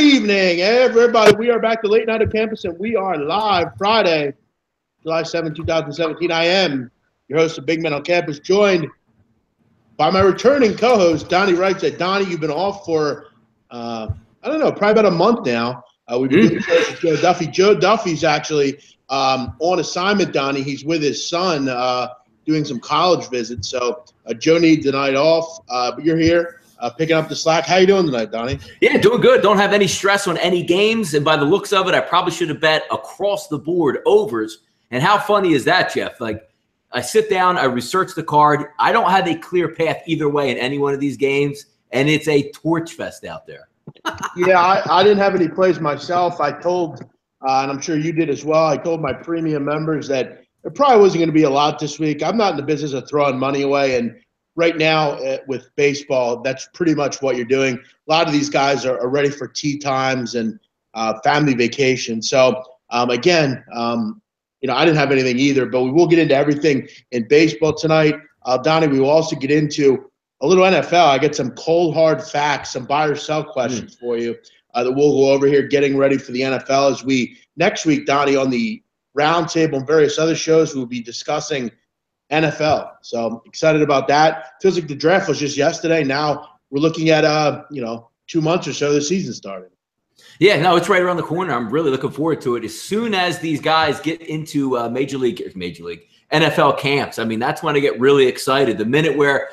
evening, everybody. We are back to Late Night on Campus, and we are live Friday, July 7, 2017. I am your host of Big Men on Campus, joined by my returning co-host, Donnie Rightside. Donnie, you've been off for, I don't know, probably about a month now. We've been doing shows with Joe Duffy. Joe Duffy's actually on assignment, Donnie. He's with his son doing some college visits. So Joe needs a night off, but you're here picking up the slack. How you doing tonight, Donnie? Yeah, doing good. Don't have any stress on any games. And by the looks of it, I probably should have bet across the board overs. And how funny is that, Jeff? Like, I sit down, I research the card. I don't have a clear path either way in any one of these games, and it's a torch fest out there. Yeah, I didn't have any plays myself. I told, and I'm sure you did as well, I told my premium members that there probably wasn't going to be a lot this week. I'm not in the business of throwing money away, and right now with baseball, that's pretty much what you're doing. A lot of these guys are ready for tea times and family vacations. So, again, I didn't have anything either, but we will get into everything in baseball tonight. Donnie, we will also get into a little NFL. I get some cold, hard facts, some buy or sell questions for you that we'll go over here getting ready for the NFL as we – next week, Donnie, on the Roundtable and various other shows, we'll be discussing NFL. So I'm excited about that. Feels like the draft was just yesterday. Now we're looking at, 2 months or so the season started. Yeah, no, it's right around the corner. I'm really looking forward to it. As soon as these guys get into Major League NFL camps, I mean, that's when I get really excited. The minute where,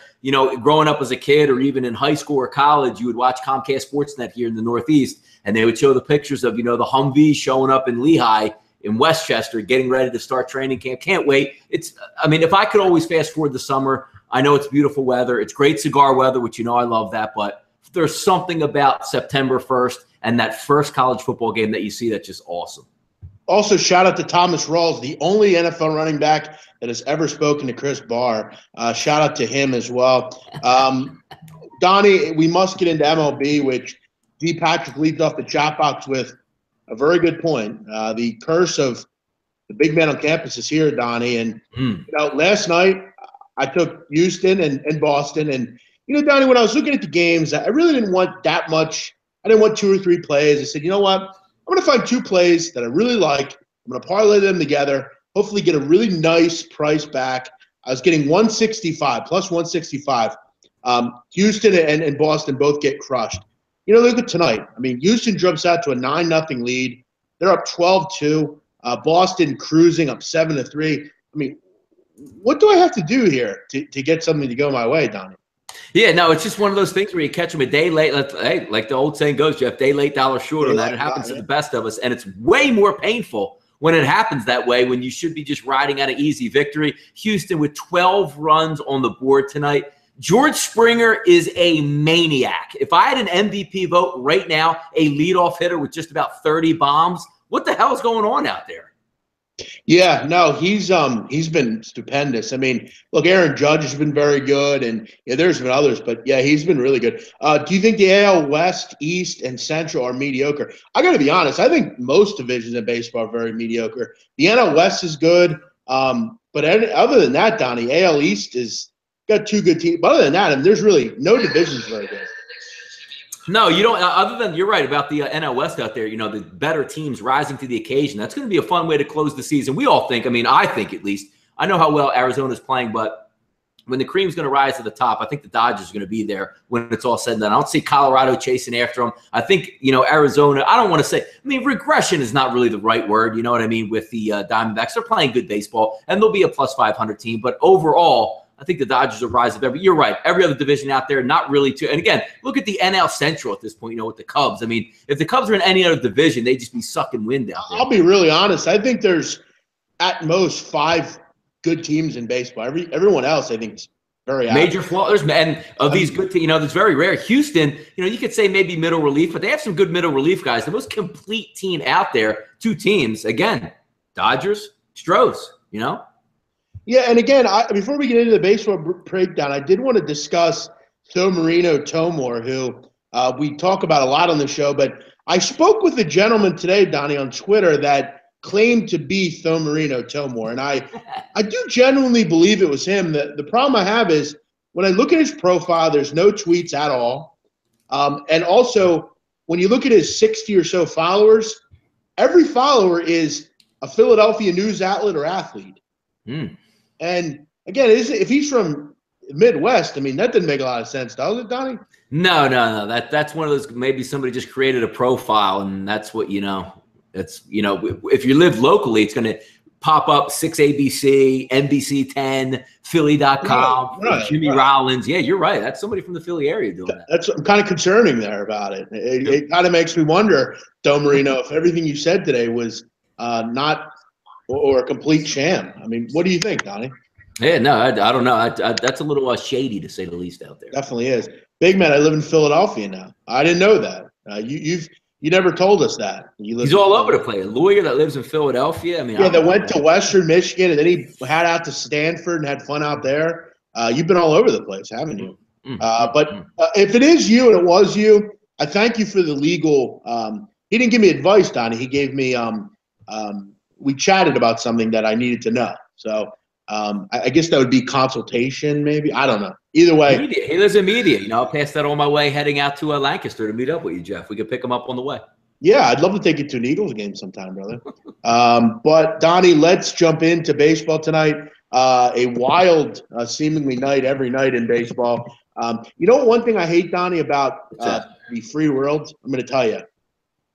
growing up as a kid or even in high school or college, you would watch Comcast Sportsnet here in the Northeast, and they would show the pictures of, the Humvees showing up in Lehigh, in Westchester, getting ready to start training camp. Can't wait. If I could always fast forward the summer, I know it's beautiful weather. It's great cigar weather, which I love that, but there's something about September 1st and that first college football game that you see that's just awesome. Also, shout out to Thomas Rawls, the only NFL running back that has ever spoken to Chris Barr. Shout out to him as well. Donnie, we must get into MLB, which D. Patrick leads off the chat box with a very good point. The curse of the big man on campus is here, Donnie. And, last night I took Houston and Boston. And, Donnie, when I was looking at the games, I really didn't want that much. I didn't want 2 or 3 plays. I said, you know what? I'm going to find 2 plays that I really like. I'm going to parlay them together, hopefully get a really nice price back. I was getting 165, plus 165. Houston and Boston both get crushed. Look at tonight. I mean, Houston jumps out to a 9-0 lead. They're up 12-2. Boston cruising up 7-3. I mean, what do I have to do here to get something to go my way, Donnie? Yeah, no, it's just one of those things where you catch them a day late. Hey, like the old saying goes, Jeff, day late, dollar short on that. It happens to the best of us, and it's way more painful when it happens that way, when you should be just riding out an easy victory. Houston with 12 runs on the board tonight. George Springer is a maniac. If I had an MVP vote right now, a leadoff hitter with just about 30 bombs, what the hell is going on out there? Yeah, no, he's been stupendous. I mean, look, Aaron Judge has been very good, and there's been others, but yeah, he's been really good. Do you think the AL West, East, and Central are mediocre? I got to be honest. I think most divisions in baseball are very mediocre. The NL West is good, but other than that, Donnie, AL East is got 2 good teams. But other than that, there's really no divisions very good. No, you don't. Other than you're right about the NL West out there, the better teams rising to the occasion. That's going to be a fun way to close the season. We all think. I think at least. I know how well Arizona's playing, but when the cream's going to rise to the top, I think the Dodgers are going to be there when it's all said and done. I don't see Colorado chasing after them. I think, Arizona, I don't want to say, regression is not really the right word. You know what I mean? With the Diamondbacks, they're playing good baseball, and they'll be a plus 500 team. But overall, I think the Dodgers will rise above. You're right. Every other division out there, not really too. And again, look at the NL Central at this point, with the Cubs. If the Cubs are in any other division, they'd just be sucking wind out there. I'll be really honest. I think there's at most 5 good teams in baseball. Everyone else, I think, is very major flaws. And of these good teams, it's very rare. Houston, you could say maybe middle relief, but they have some good middle relief guys. The most complete team out there, 2 teams, again, Dodgers, Stros, Yeah, and again, before we get into the baseball breakdown, I did want to discuss Marino Tomor, who we talk about a lot on the show. But I spoke with a gentleman today, Donnie, on Twitter that claimed to be Marino Tomor, and I do genuinely believe it was him. The problem I have is when I look at his profile, there's no tweets at all, and also when you look at his 60 or so followers, every follower is a Philadelphia news outlet or athlete. And again, if he's from Midwest, I mean, that didn't make a lot of sense, does it, Donnie? No. That's one of those, maybe somebody just created a profile, and that's what, it's, if you live locally, it's going to pop up 6ABC, NBC 10, Philly.com, right, Jimmy Rollins. Yeah, you're right. That's somebody from the Philly area doing that. That's kind of concerning there about it. It kind of makes me wonder, Don Marino, if everything you said today was not or a complete sham. I mean, what do you think, Donnie? Yeah, no, I don't know. That's a little shady, to say the least, out there. Definitely is. Big man, I live in Philadelphia now. I didn't know that. You never told us that. He's all over the place. A lawyer that lives in Philadelphia. I mean, that went to Western Michigan, and then he had out to Stanford and had fun out there. You've been all over the place, haven't you? But if it is you and it was you, I thank you for the legal. He didn't give me advice, Donnie. He gave me. We chatted about something that I needed to know. So I guess that would be consultation, maybe. I don't know. Either way, he lives in media. I'll pass that on my way heading out to Lancaster to meet up with you, Jeff. We could pick him up on the way. Yeah, I'd love to take you to an Eagles game sometime, brother. But Donnie, let's jump into baseball tonight. A wild, seemingly night every night in baseball. One thing I hate, Donnie, about the free world, I'm going to tell you,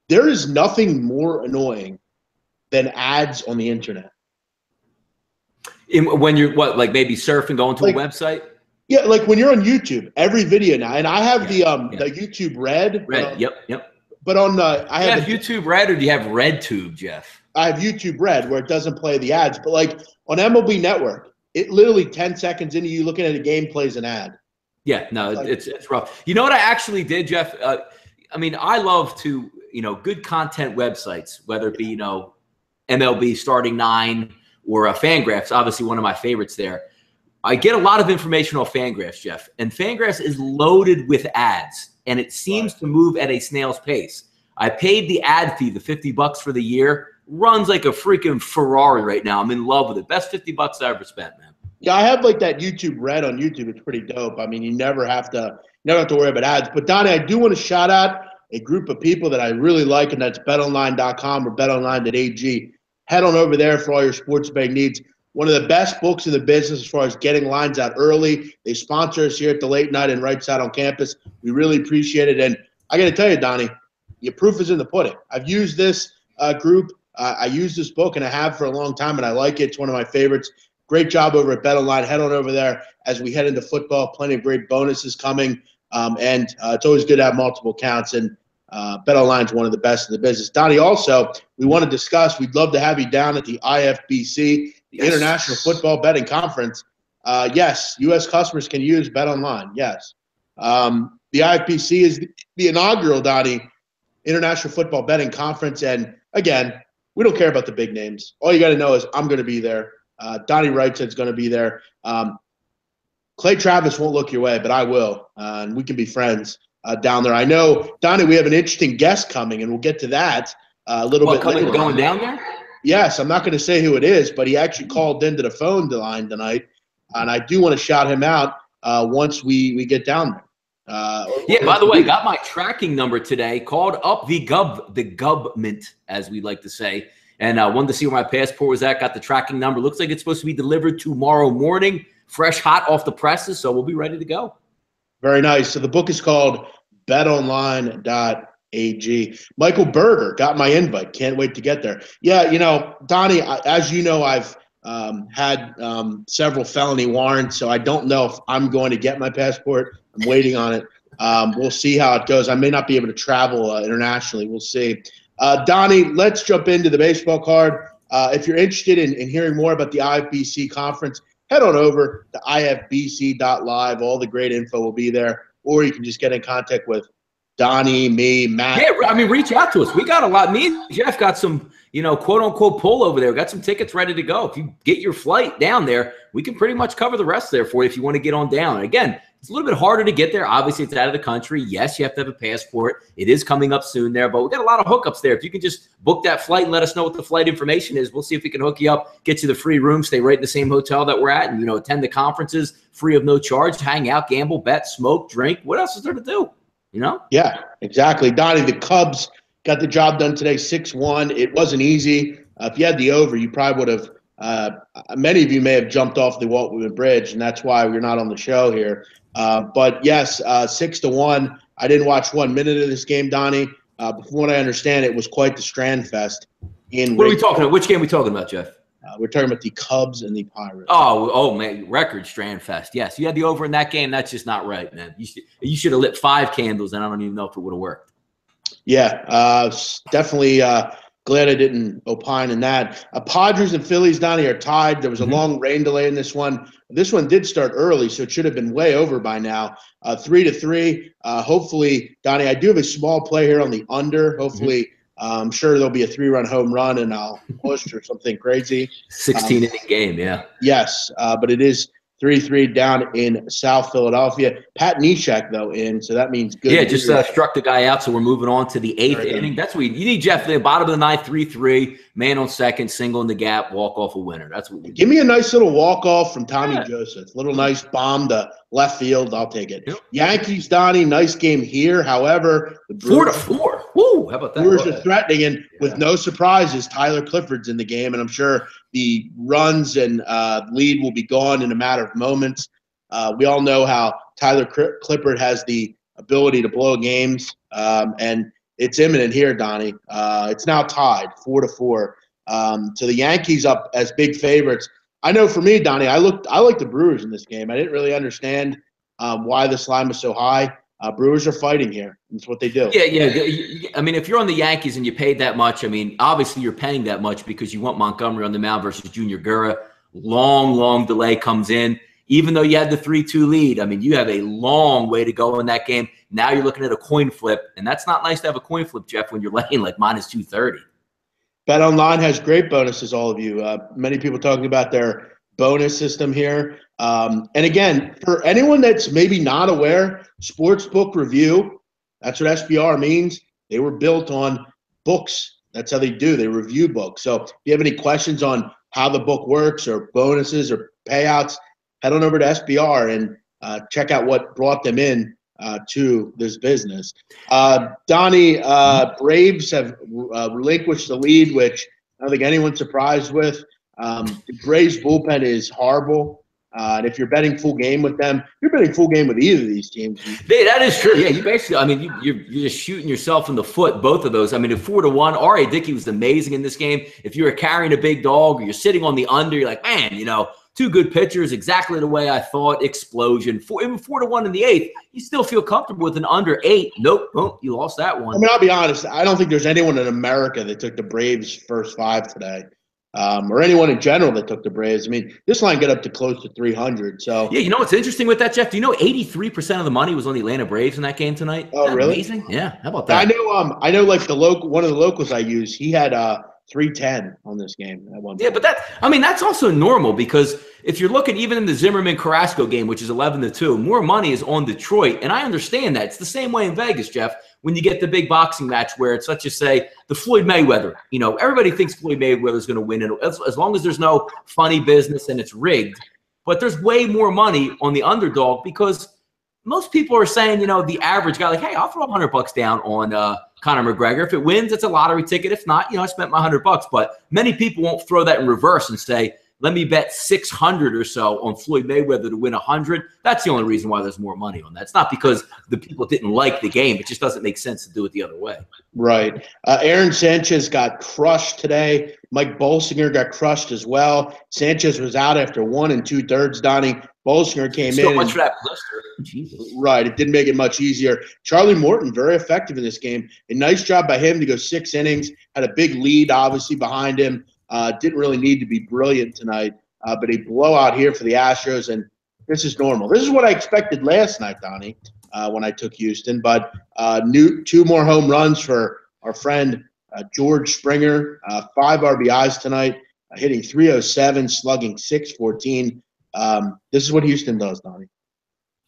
there is nothing more annoying than ads on the internet. When you're maybe surfing, going to a website? Yeah, like when you're on YouTube, every video now, and I have the YouTube Red. Yep. But on I have YouTube Red, or do you have RedTube, Jeff? I have YouTube Red, where it doesn't play the ads. But like on MLB Network, it literally 10 seconds into you looking at a game plays an ad. Yeah, no, it's rough. You know what I actually did, Jeff? I love to good content websites, whether it be MLB Starting 9 or Fangraphs, obviously one of my favorites there. I get a lot of information on Fangraphs, Jeff, and Fangraphs is loaded with ads, and it seems to move at a snail's pace. I paid the ad fee, the $50 for the year. Runs like a freaking Ferrari right now. I'm in love with it. Best $50 I ever spent, man. Yeah, I have like that YouTube Red on YouTube. It's pretty dope. I mean, you never have to worry about ads. But Donnie, I do want to shout out a group of people that I really like, and that's betonline.com or betonline.ag. Head on over there for all your sports betting needs. One of the best books in the business as far as getting lines out early. They sponsor us here at the Late Night and Rightside on campus. We really appreciate it. And I got to tell you, Donnie, your proof is in the pudding. I've used this group. I use this book, and I have for a long time, and I like it. It's one of my favorites. Great job over at BetOnline. Head on over there as we head into football. Plenty of great bonuses coming. And it's always good to have multiple accounts. And BetOnline is one of the best in the business. Donnie, also, we want to discuss, we'd love to have you down at the IFBC, the International Football Betting Conference. Yes, U.S. customers can use BetOnline. Yes. The IFBC is the inaugural, Donnie, International Football Betting Conference. And, again, we don't care about the big names. All you got to know is I'm going to be there. Donnie Rightside's going to be there. Clay Travis won't look your way, but I will. And we can be friends down there. I know, Donnie, we have an interesting guest coming, and we'll get to that a little bit later. Going down there? Yes, I'm not going to say who it is, but he actually called into the phone line tonight, and I do want to shout him out once we get down there. By the way, got my tracking number today, called up the government, as we like to say, and wanted to see where my passport was at. Got the tracking number. Looks like it's supposed to be delivered tomorrow morning, fresh, hot off the presses, so we'll be ready to go. Very nice. So the book is called betonline.ag. Michael Berger got my invite. Can't wait to get there. Yeah, Donnie, as you know, I've had several felony warrants, so I don't know if I'm going to get my passport. I'm waiting on it. We'll see how it goes. I may not be able to travel internationally. We'll see. Donnie, let's jump into the baseball card. If you're interested in hearing more about the IFBC conference, head on over to ifbc.live. All the great info will be there. Or you can just get in contact with Donnie, me, Matt. Yeah, reach out to us. We got a lot. Me and Jeff got some, quote-unquote pull over there. Got some tickets ready to go. If you get your flight down there, we can pretty much cover the rest there for you if you want to get on down. Again, it's a little bit harder to get there. Obviously, it's out of the country. Yes, you have to have a passport. It is coming up soon there, but we got a lot of hookups there. If you can just book that flight and let us know what the flight information is, we'll see if we can hook you up, get you the free room, stay right in the same hotel that we're at, and, attend the conferences free of no charge, hang out, gamble, bet, smoke, drink. What else is there to do? you know? Yeah, exactly. Donnie, the Cubs got the job done today, 6-1. It wasn't easy. If you had the over, you probably would have many of you may have jumped off the Walt Whitman Bridge, and that's why we're not on the show here. But yes, 6-1. I didn't watch 1 minute of this game, Donnie. But from what I understand, it was quite the Strand Fest. What are we talking about? Which game are we talking about, Jeff? We're talking about the Cubs and the Pirates. Oh man, record Strand Fest. Yes, you had the over in that game. That's just not right, man. You should have lit 5 candles, and I don't even know if it would have worked. Yeah, definitely glad I didn't opine in that. Padres and Phillies, Donnie, are tied. There was a long rain delay in this one. This one did start early, so it should have been way over by now. 3-3. Hopefully, Donnie, I do have a small play here on the under. Hopefully, I'm sure there'll be a 3-run home run, and I'll push or something crazy. 16-inning game, yeah. Yes, but it is 3-3 down in South Philadelphia. Pat Neshek, though, in, so that means good. Yeah, just struck the guy out, so we're moving on to the 8th inning. That's what you need, Jeff. The bottom of the 9th, 3-3, man on second, single in the gap, walk off a winner. That's what we give me a nice little walk off from Tommy Joseph. Little nice bomb to left field. I'll take it. Yep. Yankees, Donnie, nice game here. However, the Brewers, 4-4. Woo, how about that? Brewers are threatening, and with no surprises, Tyler Clifford's in the game, and I'm sure the runs and lead will be gone in a matter of moments. We all know how Tyler Clifford has the ability to blow games, and it's imminent here, Donnie. It's now tied 4-4. So the Yankees up as big favorites. I know for me, Donnie, I like the Brewers in this game. I didn't really understand why this line was so high. Brewers are fighting here. That's what they do. Yeah. I mean, if you're on the Yankees and you paid that much, I mean, obviously you're paying that much because you want Montgomery on the mound versus Junior Gurra. Long delay comes in. Even though you had the 3-2 lead, I mean, you have a long way to go in that game. Now you're looking at a coin flip, and that's not nice to have a coin flip, Jeff, when you're laying like -230. BetOnline has great bonuses, all of you. Many people talking about their bonus system here. And again, for anyone that's maybe not aware, Sportsbook Review, that's what SBR means. They were built on books. That's how they do. They review books. So if you have any questions on how the book works or bonuses or payouts, head on over to SBR and check out what brought them in to this business. Donnie, Braves have relinquished the lead, which I don't think anyone's surprised with. The Braves bullpen is horrible. And if you're betting full game with them, you're betting full game with either of these teams. That is true. Yeah, you basically, I mean, you're just shooting yourself in the foot, both of those. I mean, at 4-1, R.A. Dickey was amazing in this game. If you were carrying a big dog or you're sitting on the under, you're like, man, you know, 2 good pitchers, exactly the way I thought. Explosion. Even 4-1 in the 8th, you still feel comfortable with an under 8. Nope, you lost that one. I mean, I'll be honest. I don't think there's anyone in America that took the Braves first 5 today. Or anyone in general that took the Braves. I mean, this line got up to close to 300. So yeah, you know what's interesting with that, Jeff? Do you know 83% of the money was on the Atlanta Braves in that game tonight? Oh, really? Amazing. Yeah. How about that? I know. Like one of the locals I use, he had 310 on this game at one point. Yeah, but that's also normal because if you're looking even in the Zimmerman Carrasco game, which is 11-2, more money is on Detroit, and I understand that. It's the same way in Vegas, Jeff. When you get the big boxing match where it's, let's just say, the Floyd Mayweather, you know, everybody thinks Floyd Mayweather is going to win it as long as there's no funny business and it's rigged. But there's way more money on the underdog because most people are saying, you know, the average guy, like, hey, I'll throw $100 down on Conor McGregor. If it wins, it's a lottery ticket. If not, you know, I spent my $100. But many people won't throw that in reverse and say, let me bet 600 or so on Floyd Mayweather to win 100. That's the only reason why there's more money on that. It's not because the people didn't like the game. It just doesn't make sense to do it the other way. Right. Aaron Sanchez got crushed today. Mike Bolsinger got crushed as well. Sanchez was out after 1 2/3, Donnie. Bolsinger came in. So much for that blister. Jesus. Right. It didn't make it much easier. Charlie Morton, very effective in this game. A nice job by him to go 6 innings. Had a big lead, obviously, behind him. Didn't really need to be brilliant tonight, but a blowout here for the Astros, and this is normal. This is what I expected last night, Donnie, when I took Houston. But 2 more home runs for our friend George Springer, 5 RBIs tonight, hitting .307, slugging .614. This is what Houston does, Donnie.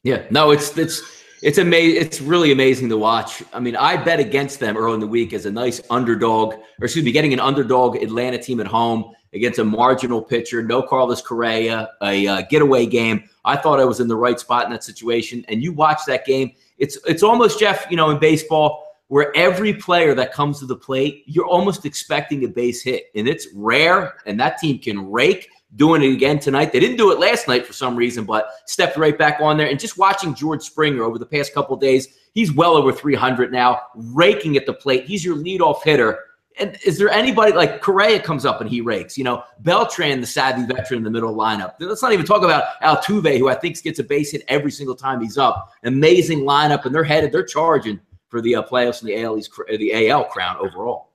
Yeah, no, it's amazing. It's really amazing to watch. I mean, I bet against them early in the week as a nice underdog, or excuse me, getting an underdog Atlanta team at home against a marginal pitcher, no Carlos Correa, a getaway game. I thought I was in the right spot in that situation. And you watch that game, It's almost, Jeff, in baseball, where every player that comes to the plate, you're almost expecting a base hit. And it's rare, and that team can rake. Doing it again tonight. They didn't do it last night for some reason, but stepped right back on there. And just watching George Springer over the past couple of days, he's well over 300 now, raking at the plate. He's your leadoff hitter. And is there anybody like Correa comes up and he rakes? Beltran, the savvy veteran in the middle lineup. Let's not even talk about Altuve, who I think gets a base hit every single time he's up. Amazing lineup, and they're charging for the playoffs and the AL crown overall.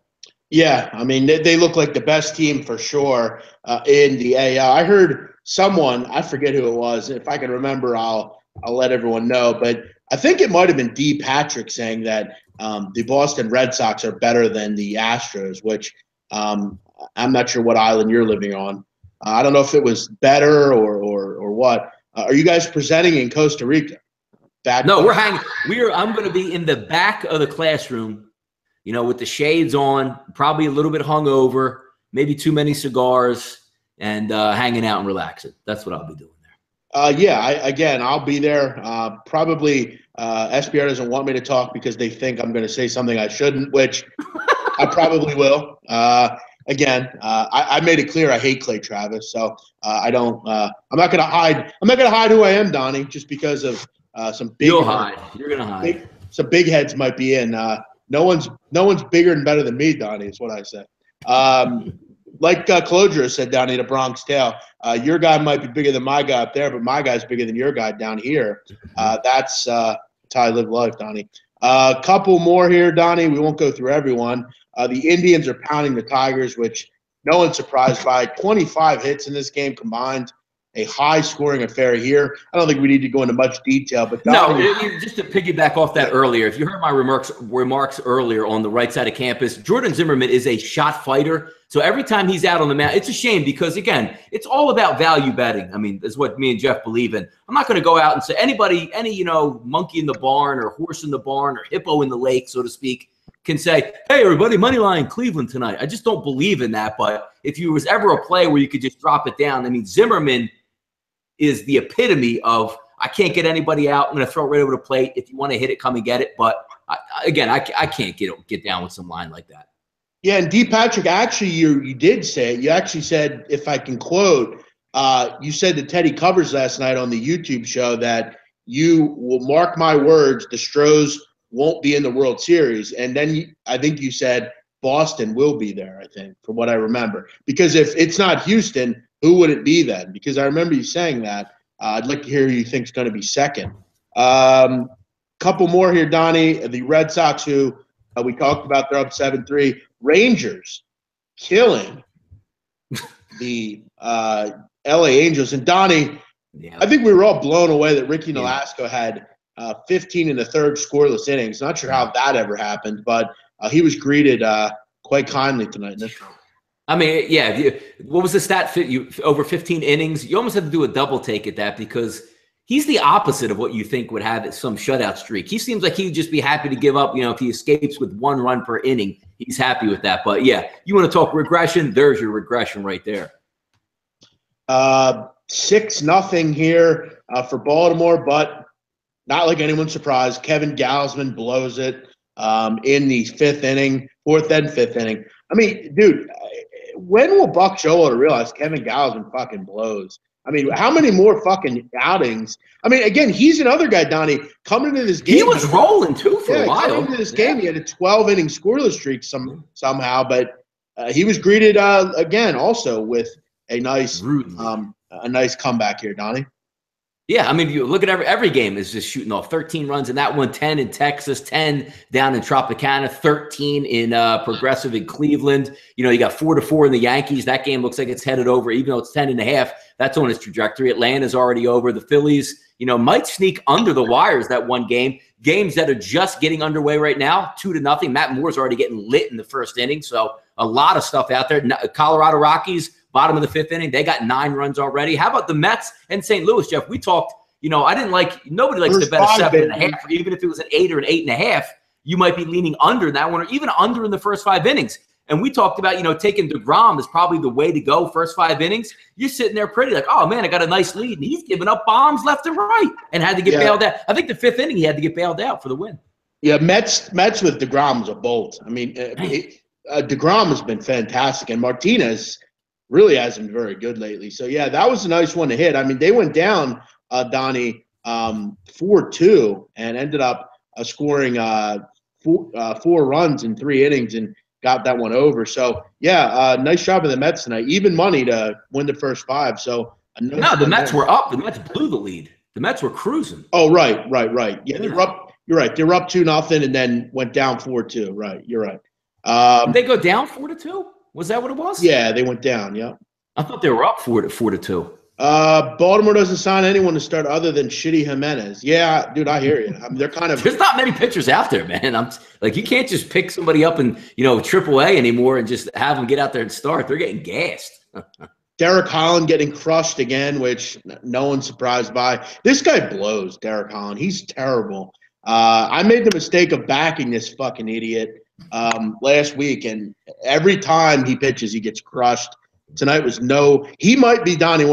Yeah, I mean, they look like the best team for sure in the AL. I heard someone, I forget who it was. If I can remember, I'll let everyone know. But I think it might have been D. Patrick saying that the Boston Red Sox are better than the Astros, which I'm not sure what island you're living on. I don't know if it was better or what. Are you guys presenting in Costa Rica? No, we're hanging. I'm going to be in the back of the classroom, with the shades on, probably a little bit hungover, maybe too many cigars, and hanging out and relaxing. That's what I'll be doing there. I'll be there. Probably SBR doesn't want me to talk because they think I'm going to say something I shouldn't, which I probably will. I made it clear I hate Clay Travis, so I don't. I'm not going to hide. I'm not going to hide who I am, Donnie, just because of some big. You'll hide. You're going to hide. Some big heads might be in. No one's bigger and better than me, Donnie, is what I say. Like Clodger said down in the Bronx Tale, your guy might be bigger than my guy up there, but my guy's bigger than your guy down here. That's how I live life, Donnie. A couple more here, Donnie. We won't go through everyone. The Indians are pounding the Tigers, which no one's surprised by. 25 hits in this game combined. A high-scoring affair here. I don't think we need to go into much detail, but just to piggyback off that earlier, if you heard my remarks earlier on the right side of campus, Jordan Zimmerman is a shot fighter. So every time he's out on the mound, it's a shame because, again, it's all about value betting. I mean, that's what me and Jeff believe in. I'm not going to go out and say any monkey in the barn or horse in the barn or hippo in the lake, so to speak, can say, hey, everybody, money line Cleveland tonight. I just don't believe in that. But if you was ever a play where you could just drop it down, I mean, Zimmerman is the epitome of I can't get anybody out. I'm going to throw it right over the plate. If you want to hit it, come and get it. But I can't get down with some line like that. Yeah, and D. Patrick, actually, you did say it. You actually said, if I can quote, you said to Teddy Covers last night on the YouTube show that you will mark my words, the Stros won't be in the World Series. And then I think you said Boston will be there, I think, from what I remember. Because if it's not Houston, who would it be then? Because I remember you saying that. I'd like to hear who you think is going to be second. Couple more here, Donnie. The Red Sox, who we talked about, they're up 7-3. Rangers killing the LA Angels. And, Donnie, I think we were all blown away that Ricky Nolasco had 15 in the third scoreless innings. Not sure how that ever happened, but he was greeted quite kindly tonight in this round. I mean, yeah. What was the stat? Over 15 innings. You almost had to do a double take at that because he's the opposite of what you think would have some shutout streak. He seems like he'd just be happy to give up. If he escapes with 1 run per inning, he's happy with that. But yeah, you want to talk regression? There's your regression right there. 6-0 here for Baltimore, but not like anyone's surprised. Kevin Gausman blows it in the 4th and 5th inning. I mean, dude, when will Buck Showalter realize Kevin Gausman fucking blows? I mean, how many more fucking outings? I mean, again, he's another guy, Donnie, coming into this game. He was rolling, too, for a while. Coming into this game, he had a 12-inning scoreless streak somehow, but he was greeted, again, also with a nice comeback here, Donnie. Yeah, I mean, you look at every game is just shooting off 13 runs, and that one 10 in Texas, 10 down in Tropicana, 13 in Progressive in Cleveland. You got 4-4 in the Yankees. That game looks like it's headed over, even though it's 10.5. That's on its trajectory. Atlanta's already over. The Phillies, might sneak under the wires that one game. Games that are just getting underway right now, 2-0. Matt Moore's already getting lit in the 1st inning, so a lot of stuff out there. Colorado Rockies, bottom of the 5th inning, they got 9 runs already. How about the Mets and St. Louis, Jeff? We talked, nobody likes to bet a 7.5, or even if it was an 8 or an 8.5, you might be leaning under that one, or even under in the first 5 innings. And we talked about, taking DeGrom is probably the way to go first 5 innings. You're sitting there pretty like, oh, man, I got a nice lead. And he's giving up bombs left and right and had to get bailed out. I think the 5th inning he had to get bailed out for the win. Yeah, Mets with DeGrom is a bolt. I mean, DeGrom has been fantastic, and Martinez really hasn't been very good lately. So, yeah, that was a nice one to hit. I mean, they went down, Donnie, 4-2 and ended up scoring 4 runs in 3 innings and got that one over. So, yeah, nice job of the Mets tonight. Even money to win the first 5. So, no, the Mets were up. The Mets blew the lead. The Mets were cruising. Oh, right. Yeah, they were up. You're right. They were up 2-0 and then went down 4-2. Right. You're right. Did they go down 4-2? Was that what it was? Yeah, they went down. Yeah. I thought they were up 4-2. Baltimore doesn't sign anyone to start other than Shitty Jimenez. Yeah, dude, I hear you. I mean, they're kind of. There's not many pitchers out there, man. I'm like, you can't just pick somebody up in AAA anymore and just have them get out there and start. They're getting gassed. Derek Holland getting crushed again, which no one's surprised by. This guy blows, Derek Holland. He's terrible. I made the mistake of backing this fucking idiot last week, and every time he pitches, he gets crushed. Tonight was he might be, Donnie,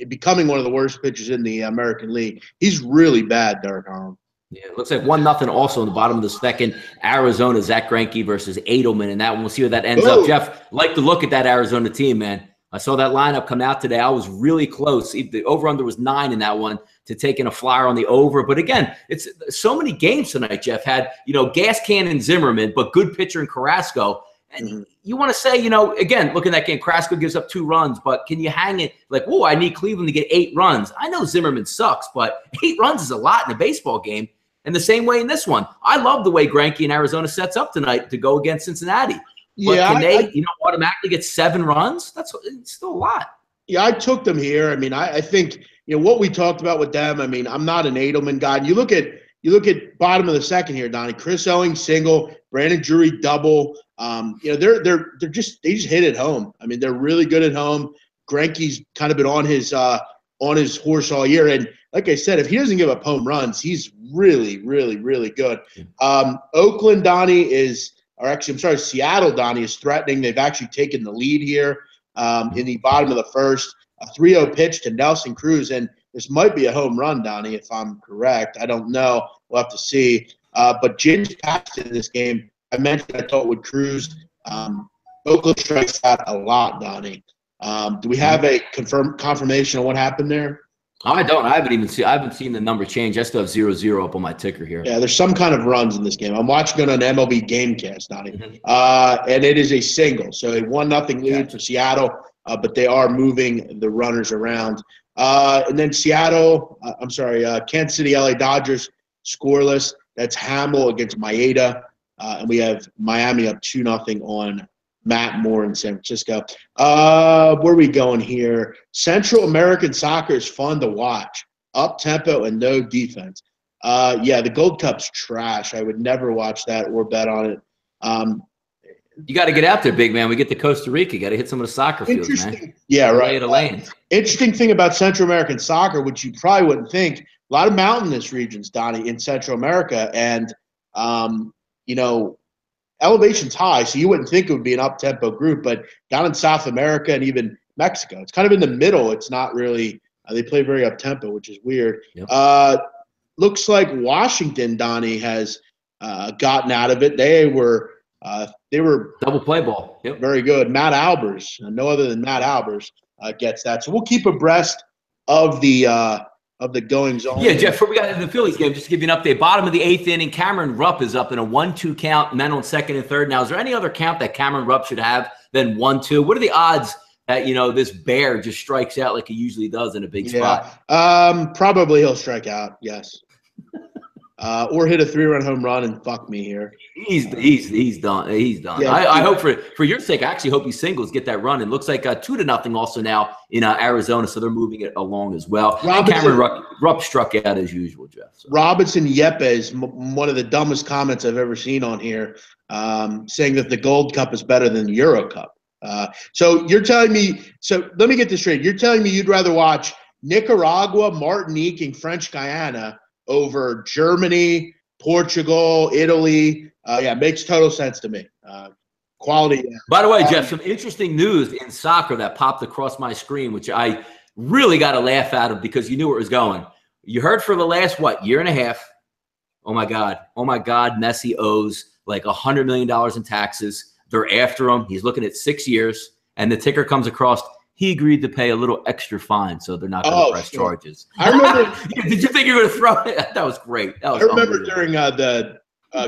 becoming one of the worst pitchers in the American League. He's really bad, Derek Holland. Yeah, it looks like 1-0 also in the bottom of the second. Arizona, Zach Greinke versus Edelman, and that one, we'll see where that ends up. Jeff, like to look at that Arizona team, man. I saw that lineup come out today. I was really close. The over-under was 9 in that one to taking a flyer on the over. But again, it's so many games tonight, Jeff. Had, gas cannon Zimmerman, but good pitcher in Carrasco. And you want to say, again, look at that game. Carrasco gives up 2 runs, but can you hang it like, I need Cleveland to get 8 runs. I know Zimmerman sucks, but 8 runs is a lot in a baseball game. And the same way in this one. I love the way Greinke in Arizona sets up tonight to go against Cincinnati. But can they, automatically get 7 runs? It's still a lot. Yeah, I took them here. I mean, I think, what we talked about with them. I mean, I'm not an Edelman guy. You look at bottom of the second here, Donnie. Chris Owings single, Brandon Drury double. They just hit it home. I mean, they're really good at home. Greinke's kind of been on his horse all year, and like I said, if he doesn't give up home runs, he's really, really, really good. Oakland, Donnie Seattle, Donnie, is threatening. They've actually taken the lead here in the bottom of the first. A 3-0 pitch to Nelson Cruz, and this might be a home run, Donnie, if I'm correct. I don't know. We'll have to see. But James Paxton in this game, I mentioned I thought with Cruz. Oakland strikes out a lot, Donnie. Do we have a confirmation of what happened there? I don't. I haven't seen the number change. I still have 0-0 up on my ticker here. Yeah, there's some kind of runs in this game. I'm watching it on MLB Gamecast, Donnie. And it is a single. So a 1-0 lead for Seattle, but they are moving the runners around. And then Kansas City, LA Dodgers, scoreless. That's Hamill against Maeda. And we have Miami up 2-0 on Matt Moore in San Francisco. Where are we going here? Central American soccer is fun to watch. Up-tempo and no defense. The Gold Cup's trash. I would never watch that or bet on it. You got to get out there, big man. We get to Costa Rica. You got to hit some of the soccer fields, man. Yeah, right. Interesting thing about Central American soccer, which you probably wouldn't think, a lot of mountainous regions, Donnie, in Central America, and elevation's high, so you wouldn't think it would be an up-tempo group, but down in South America and even Mexico, it's kind of in the middle. It's not really they play very up-tempo, which is weird. Yep. Looks like Washington, Donnie, has gotten out of it. They were double play ball. Yep. Very good. Matt Albers, no other than Matt Albers, gets that. So we'll keep abreast of the goings on. Yeah, Jeff, before we got into the Phillies game, just to give you an update, bottom of the 8th inning, Cameron Rupp is up in a 1-2 count, men on second and third. Now, is there any other count that Cameron Rupp should have than 1-2? What are the odds that, this bear just strikes out like he usually does in a big spot? Probably he'll strike out, yes. Or hit a 3-run home run and fuck me here. He's done. He's done. Yeah, I hope for your sake, I actually hope he singles, get that run. It looks like 2-0 also now in Arizona, so they're moving it along as well. Cameron Rupp struck out as usual, Jeff. So. Robinson Yepes, one of the dumbest comments I've ever seen on here, saying that the Gold Cup is better than the Euro Cup. So you're telling me – so let me get this straight. You're telling me you'd rather watch Nicaragua, Martinique, and French Guyana over Germany, Portugal, Italy. Makes total sense to me. quality. By the way, Jeff, some interesting news in soccer that popped across my screen, which I really got a laugh out of because you knew where it was going. You heard for the last, year and a half, oh my God, Messi owes like $100 million in taxes. They're after him. He's looking at 6 years. And the ticker comes across, he agreed to pay a little extra fine, so they're not going to press charges. I remember. Did you think you were going to throw it? That was great. I remember during the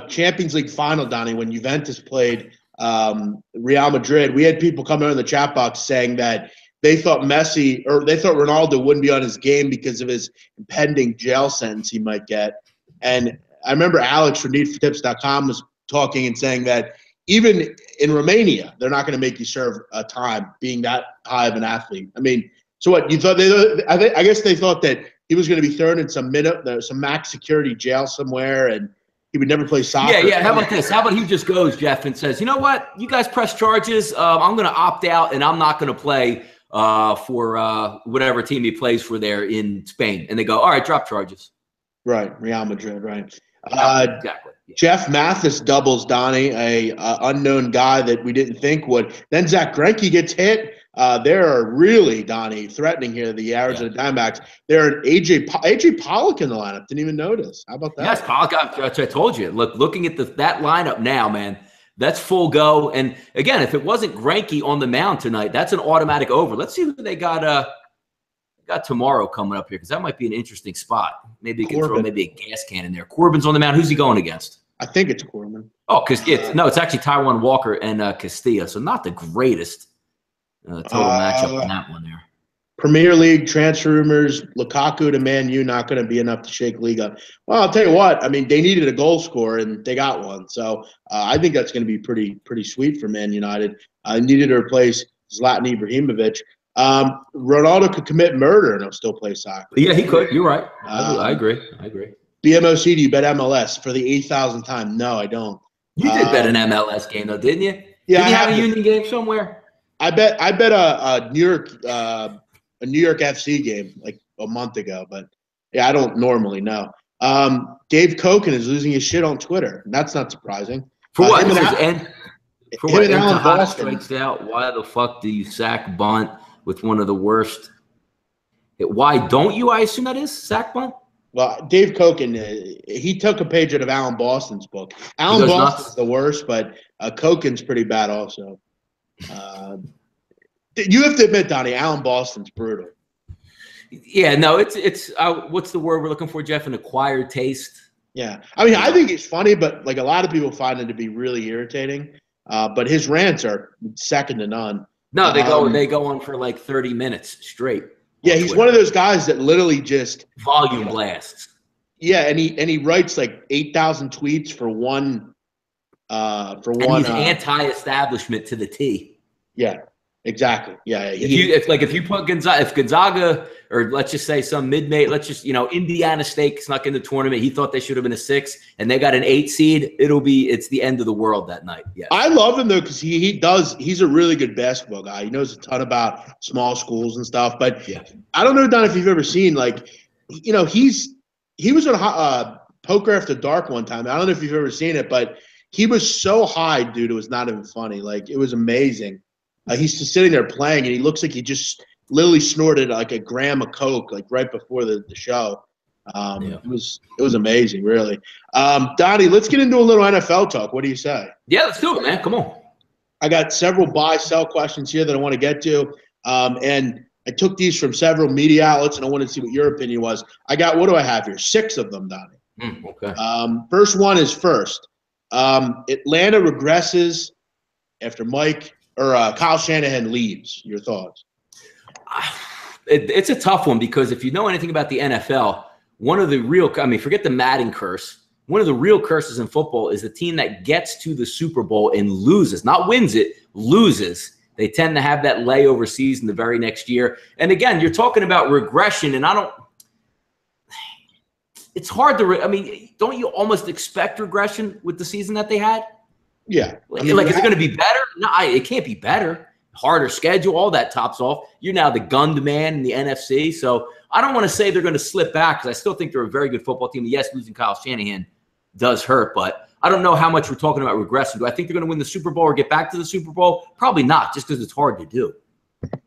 Champions League final, Donnie, when Juventus played Real Madrid, we had people come in the chat box saying that they thought Messi or they thought Ronaldo wouldn't be on his game because of his impending jail sentence he might get. And I remember Alex from NeedForTips.com was talking and saying that even in Romania, they're not going to make you serve a time being that high of an athlete. I mean, so what you thought? I guess they thought that he was going to be thrown in some max security jail somewhere, and he would never play soccer. Yeah. How about this? How about he just goes, Jeff, and says, you know what? You guys press charges. I'm going to opt out, and I'm not going to play for whatever team he plays for there in Spain. And they go, all right, drop charges. Right, Real Madrid, right. Exactly. Jeff Mathis doubles Donnie, a unknown guy that we didn't think would. Then Zach Greinke gets hit. They're really, Donnie, threatening here, the Arizona Diamondbacks. They're an AJ Pollock in the lineup. Didn't even notice. How about that? Yes, Pollock. I told you. Looking at that lineup now, man, that's full go. And again, if it wasn't Greinke on the mound tonight, that's an automatic over. Let's see who they got tomorrow coming up here, because that might be an interesting spot. Maybe you can throw maybe a gas can in there. Corbin's on the mound. Who's he going against? I think it's Corbin. Oh, because it's actually Taijuan Walker and Castilla, so not the greatest total matchup in that one there. Premier League transfer rumors: Lukaku to Man U, not going to be enough to shake league up. Well, I'll tell you what. I mean, they needed a goal scorer, and they got one. So I think that's going to be pretty sweet for Man United. Needed to replace Zlatan Ibrahimovic. Ronaldo could commit murder and he'll still play soccer. Yeah, he could. You're right. I agree. BMOC, do you bet MLS for the 8,000th time? No, I don't. You did bet an MLS game though, didn't you? Yeah, did you have a Union game somewhere? I bet a New York FC game like a month ago, but yeah, I don't normally know. Dave Koken is losing his shit on Twitter, and that's not surprising. For what? For what? Alan Boston strikes out. Why the fuck do you sack bunt with one of the worst? Why don't you? I assume that is sack bunt. Well, Dave Koken, he took a page out of Alan Boston's book. Alan Boston's the worst, but Koken's pretty bad also. You have to admit, Donnie, Alan Boston's brutal. Yeah, no, it's what's the word we're looking for, Jeff? An acquired taste. Yeah, I mean, I think he's funny, but like a lot of people find him to be really irritating. But his rants are second to none. No, they go on for like 30 minutes straight. Yeah, he's one of those guys that literally just volume blasts. Yeah, and he writes like 8,000 tweets for one. He's anti-establishment to the T. Yeah, exactly. Yeah, if you put Gonzaga, or let's just say some mid-major, Indiana State snuck in the tournament. He thought they should have been a 6, and they got an 8 seed. It's the end of the world that night. Yeah, I love him though because he's a really good basketball guy. He knows a ton about small schools and stuff. But I don't know, Don, if you've ever seen he was on Poker After Dark one time. I don't know if you've ever seen it, but he was so high, dude. It was not even funny. Like it was amazing. He's just sitting there playing, and he looks like he just literally snorted like a gram of coke like right before the show. It was amazing, really. Donnie, let's get into a little NFL talk. What do you say? Yeah, let's do it, man. Come on. I got several buy-sell questions here that I want to get to, and I took these from several media outlets, and I wanted to see what your opinion was. what do I have here? 6 of them, Donnie. Okay. First one is first. Atlanta regresses after Kyle Shanahan leaves. Your thoughts? It's a tough one because if you know anything about the NFL, forget the Madden curse. One of the real curses in football is the team that gets to the Super Bowl and loses, not wins it, loses. They tend to have that layover season the very next year. And again, you're talking about regression, and it's hard to, don't you almost expect regression with the season that they had? Yeah. Is it going to be better? No, it can't be better. Harder schedule, all that tops off. You're now the gunned man in the NFC. So I don't want to say they're going to slip back because I still think they're a very good football team. Yes, losing Kyle Shanahan does hurt, but I don't know how much we're talking about regression. Do I think they're going to win the Super Bowl or get back to the Super Bowl? Probably not, just because it's hard to do.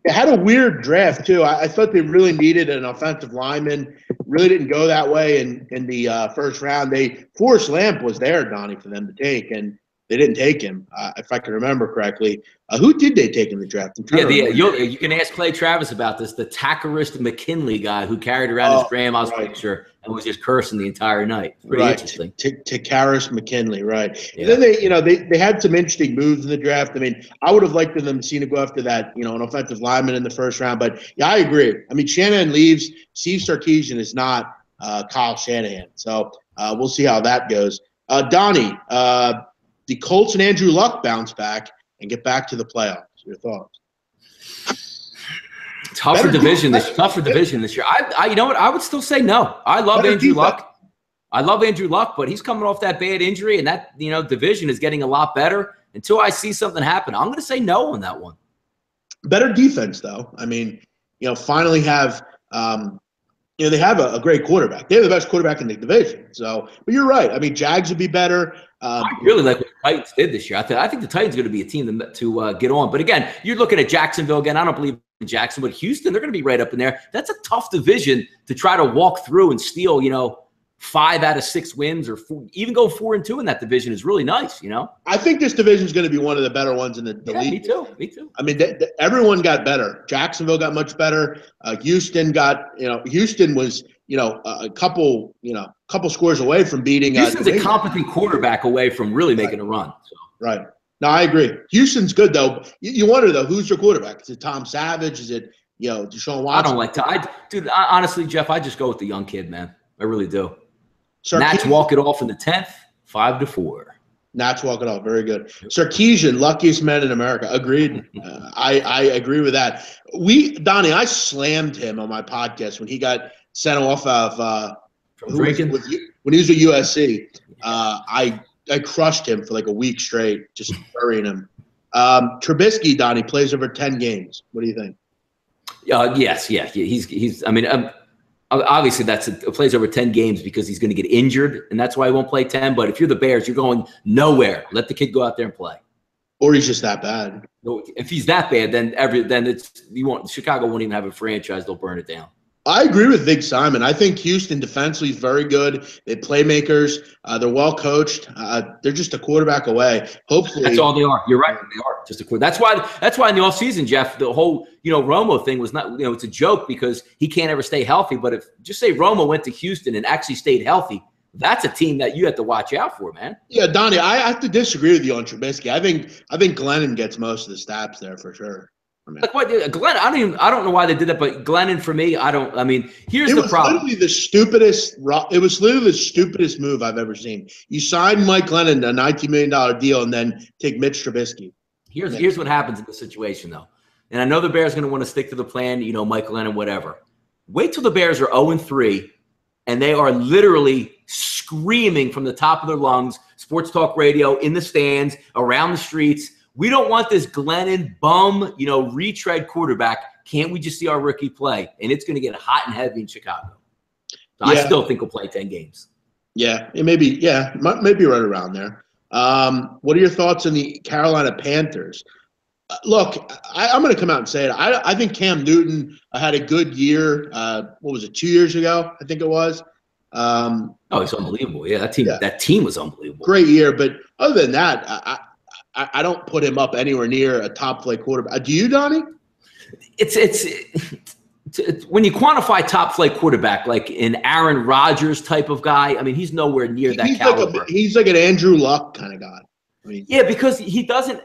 It had a weird draft, too. I thought they really needed an offensive lineman. Really didn't go that way in the first round. Forrest Lamp was there, Donnie, for them to take, and they didn't take him, if I can remember correctly. Who did they take in the draft? You can ask Clay Travis about this. The Tackerist McKinley guy who carried around his grandma's picture and was just cursing the entire night. Pretty interesting. Takaris McKinley, right. Yeah. And then they had some interesting moves in the draft. I mean, I would have liked them to see to go after that, an offensive lineman in the first round. But, yeah, I agree. I mean, Shanahan leaves. Steve Sarkisian is not Kyle Shanahan. So we'll see how that goes. Donnie, the Colts and Andrew Luck bounce back and get back to the playoffs. Your thoughts? Tougher division this year. You know what? I would still say no. I love Andrew Luck. But he's coming off that bad injury, and that division is getting a lot better. Until I see something happen, I'm going to say no on that one. Better defense, though. I mean, finally have they have a great quarterback. They have the best quarterback in the division. So, but you're right. I mean, Jags would be better. I really like what the Titans did this year. I think the Titans are going to be a team to get on. But again, you're looking at Jacksonville again. I don't believe in Jackson, but Houston, they're going to be right up in there. That's a tough division to try to walk through and steal, 5 out of 6 wins or even go 4-2 in that division is really nice, I think this division is going to be one of the better ones in the league. Me too. I mean, everyone got better. Jacksonville got much better. Houston got, Houston was, a couple scores away from beating. Houston's a competent quarterback away from really making a run. So. Right. No, I agree. Houston's good, though. You wonder, though, who's your quarterback? Is it Tom Savage? Is it, Deshaun Watson? I don't like to. Honestly, Jeff, I just go with the young kid, man. I really do. Nats walk it off in the 10th, 5-4. Nats walk it off. Very good. Sarkisian, luckiest man in America. Agreed. I agree with that. Donnie, I slammed him on my podcast when he got sent off of when he was with USC. I crushed him for like a week straight, just burying him. Trubisky, Donnie, plays over 10 games. What do you think? Yes. He's. I mean, obviously that's plays over 10 games because he's going to get injured, and that's why he won't play 10. But if you're the Bears, you're going nowhere. Let the kid go out there and play. Or he's just that bad. If he's that bad, then Chicago won't even have a franchise. They'll burn it down. I agree with Big Simon. I think Houston defensively is very good. They playmakers. They're well coached. They're just a quarterback away. Hopefully, that's all they are. You're right. They are just a quarterback. That's why in the offseason, Jeff, the whole Romo thing was not it's a joke because he can't ever stay healthy. But if just say Romo went to Houston and actually stayed healthy, that's a team that you have to watch out for, man. Yeah, Donnie, I have to disagree with you on Trubisky. I think Glennon gets most of the snaps there for sure. Like what, Glenn? I don't know why they did that, but Glennon for me, I don't. I mean, here's the problem. It was literally the stupidest move I've ever seen. You sign Mike Glennon a $19 million deal and then take Mitch Trubisky. Here's what happens in this situation, though. And I know the Bears are going to want to stick to the plan, Mike Glennon, whatever. Wait till the Bears are 0-3, and they are literally screaming from the top of their lungs, sports talk radio, in the stands, around the streets. We don't want this Glennon bum, retread quarterback. Can't we just see our rookie play? And it's going to get hot and heavy in Chicago. So yeah. I still think we'll play 10 games. Yeah, maybe right around there. What are your thoughts on the Carolina Panthers? Look, I'm going to come out and say it. I think Cam Newton had a good year. What was it, 2 years ago? I think it was. It's unbelievable. Yeah, that team was unbelievable. Great year, but other than that, I don't put him up anywhere near a top flight quarterback. Do you, Donnie? It's when you quantify top flight quarterback, like an Aaron Rodgers type of guy. I mean, he's nowhere near that caliber. He's like an Andrew Luck kind of guy. I mean, yeah, because he doesn't.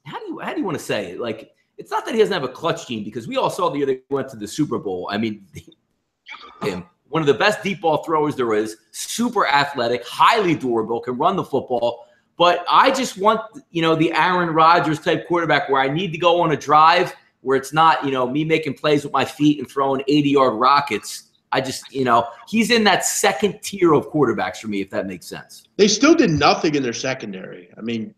How do you want to say it? Like, it's not that he doesn't have a clutch gene, because we all saw the year they went to the Super Bowl. I mean, him. One of the best deep ball throwers there is, super athletic, highly durable, can run the football. But I just want, the Aaron Rodgers type quarterback where I need to go on a drive where it's not, me making plays with my feet and throwing 80-yard rockets. I just, he's in that second tier of quarterbacks for me, if that makes sense. They still did nothing in their secondary. I mean,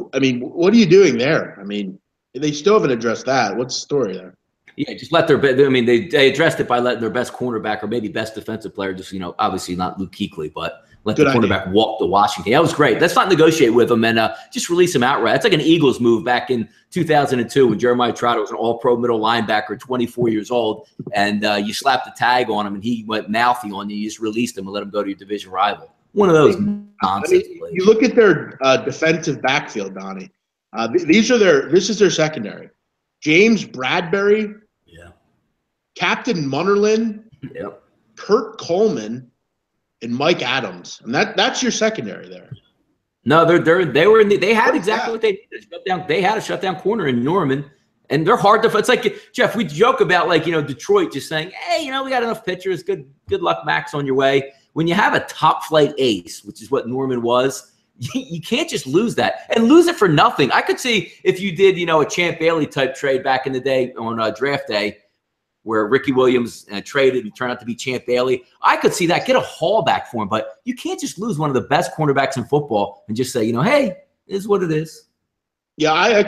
what are you doing there? I mean, they still haven't addressed that. What's the story there? Yeah, just let they addressed it by letting their best cornerback or maybe best defensive player, just, obviously not Luke Kuechly, but let the quarterback walk to Washington. That was great. Let's not negotiate with him and just release him outright. That's like an Eagles move back in 2002 when Jeremiah Trotter was an all-pro middle linebacker, 24 years old, and you slapped the tag on him and he went mouthy on you. You just released him and let him go to your division rival. One of those nonsense plays. You look at their defensive backfield, Donnie. This is their secondary. James Bradbury, Captain Munnerlin, Kurt Coleman, and Mike Adams, and that's your secondary there. No, they had exactly what they needed. They had a shutdown corner in Norman, and they're hard to. It's like, Jeff, we joke about Detroit just saying, hey, we got enough pitchers. Good luck, Max, on your way. When you have a top flight ace, which is what Norman was, you can't just lose that and lose it for nothing. I could see if you did a Champ Bailey type trade back in the day on draft day, where Ricky Williams traded and turned out to be Champ Bailey. I could see that, get a haul back for him, but you can't just lose one of the best cornerbacks in football and just say, hey, it is what it is. Yeah, I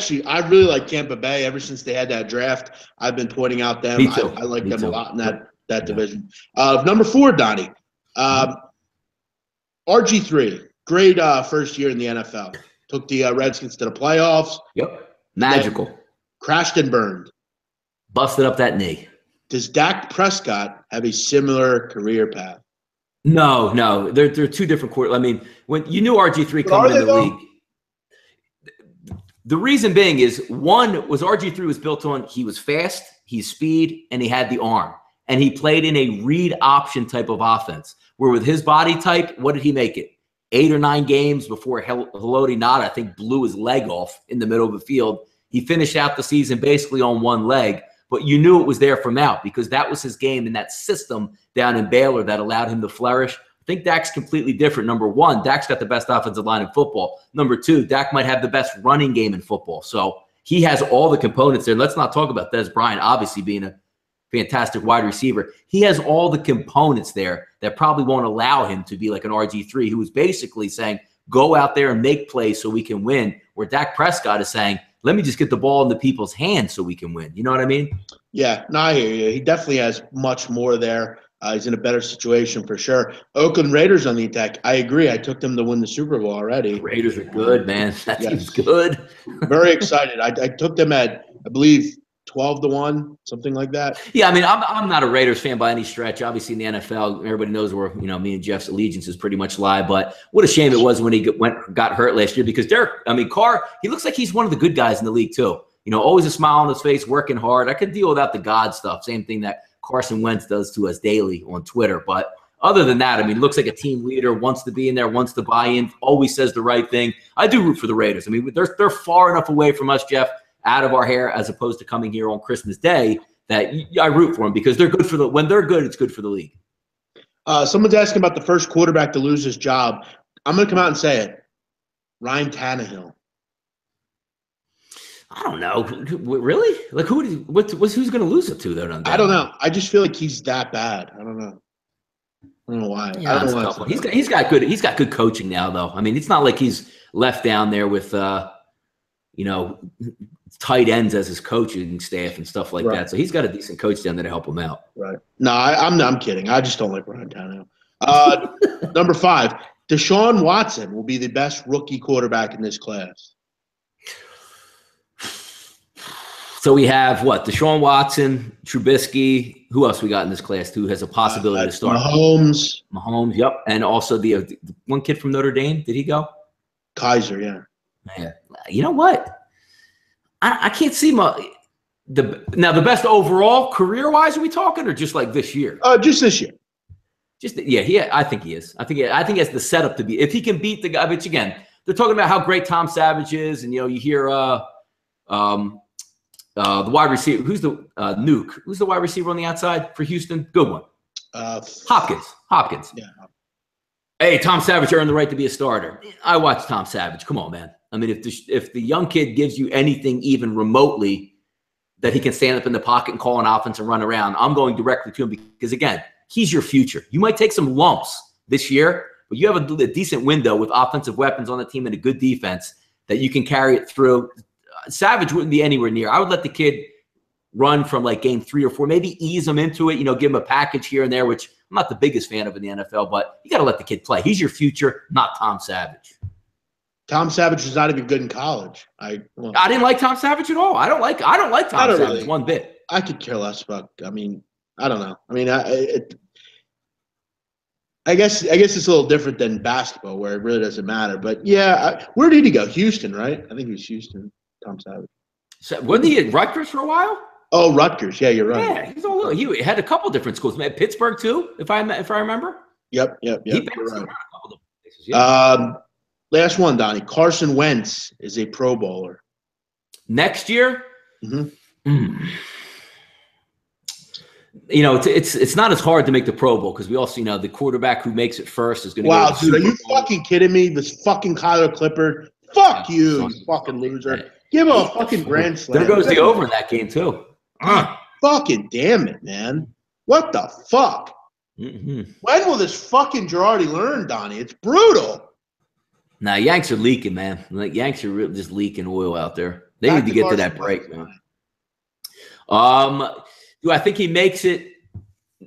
really like Tampa Bay. Ever since they had that draft, I've been pointing out them. Me too. I like them a lot in that division. Number 4, Donnie. RG3, great first year in the NFL. Took the Redskins to the playoffs. Yep, magical. Crashed and burned. Busted up that knee. Does Dak Prescott have a similar career path? No. They're two different quarters. I mean, when you knew RG3 coming in the league, the reason being is one was RG3 was built on he was fast, he's speed, and he had the arm. And he played in a read option type of offense, where with his body type, what did he make it? 8 or 9 games before Haloti Ngata, I think, blew his leg off in the middle of the field. He finished out the season basically on one leg. But you knew it was there from out because that was his game in that system down in Baylor that allowed him to flourish. I think Dak's completely different. Number 1, Dak's got the best offensive line in football. Number 2, Dak might have the best running game in football. So he has all the components there. Let's not talk about Dez Bryant obviously being a fantastic wide receiver. He has all the components there that probably won't allow him to be like an RG3 who is basically saying, go out there and make plays so we can win, where Dak Prescott is saying, let me just get the ball into people's hands so we can win. You know what I mean? Yeah, no, I hear you. He definitely has much more there. He's in a better situation for sure. Oakland Raiders on the attack. I agree. I took them to win the Super Bowl already. The Raiders are good, man. That team's good. Very excited. I took them at, I believe, 12-1, something like that. Yeah, I mean, I'm not a Raiders fan by any stretch. Obviously, in the NFL, everybody knows where me and Jeff's allegiances pretty much lie. But what a shame it was when he got hurt last year, because Carr, he looks like he's one of the good guys in the league too. Always a smile on his face, working hard. I could deal without the God stuff. Same thing that Carson Wentz does to us daily on Twitter. But other than that, I mean, looks like a team leader, wants to be in there, wants to buy in, always says the right thing. I do root for the Raiders. I mean, they're far enough away from us, Jeff, out of our hair, as opposed to coming here on Christmas Day, that I root for them because they're good when they're good, it's good for the league. Someone's asking about the first quarterback to lose his job. I'm going to come out and say it. Ryan Tannehill. I don't know. Really? Like who's going to lose it to though? I don't know. I just feel like he's that bad. I don't know why. Yeah, I don't know. He's got good coaching now though. I mean, it's not like he's left down there with tight ends as his coaching staff and stuff like that. So he's got a decent coach down there to help him out. Right. No, I'm kidding. I just don't like Ryan Tannehill. Number 5, Deshaun Watson will be the best rookie quarterback in this class. So we have Deshaun Watson, Trubisky. Who else we got in this class who has a possibility to start? Mahomes. Yep. And also the one kid from Notre Dame. Did he go? Kaiser, yeah. Yeah. You know what? I can't see the best overall career-wise. Are we talking, or just like this year? Just this year. I think he is. I think he has the setup to be. If he can beat the guy, which again, they're talking about how great Tom Savage is, and you hear the wide receiver. Who's the Nuke? Who's the wide receiver on the outside for Houston? Good one. Hopkins. Yeah. Hey, Tom Savage earned the right to be a starter. I watched Tom Savage. Come on, man. I mean, if the young kid gives you anything even remotely that he can stand up in the pocket and call an offense and run around, I'm going directly to him because, again, he's your future. You might take some lumps this year, but you have a decent window with offensive weapons on the team and a good defense that you can carry it through. Savage wouldn't be anywhere near. I would let the kid run from like game 3 or 4, maybe ease him into it, give him a package here and there, which I'm not the biggest fan of in the NFL, but you got to let the kid play. He's your future, not Tom Savage. Tom Savage was not even good in college. I didn't like Tom Savage at all. I don't like Tom Savage really, one bit. I could care less about. I mean, I don't know. I mean, I guess it's a little different than basketball where it really doesn't matter. But yeah, where did he go? Houston, right? I think he was Houston. Tom Savage. So, wasn't he at Rutgers for a while? Oh, Rutgers. Yeah, you're right. Yeah, he's all over. He had a couple different schools. Pittsburgh too, if I remember. Yep. He you're right. A couple of places, yeah. Last one, Donnie. Carson Wentz is a Pro Bowler. Next year? Mm-hmm. You know, it's not as hard to make the Pro Bowl because we also, the quarterback who makes it first is going to Wow, go to dude, the are you Super Bowl. fucking kidding me? This fucking Kyler Clippard. Fuck you fucking loser. Give him a fucking grand slam. There goes the over in that game, too. Fucking damn it, man. What the fuck? Mm-hmm. When will this fucking Girardi learn, Donnie? It's brutal. Nah, Yanks are leaking, man. Like Yanks are really just leaking oil out there. They need to get to that break, man. Do I think he makes it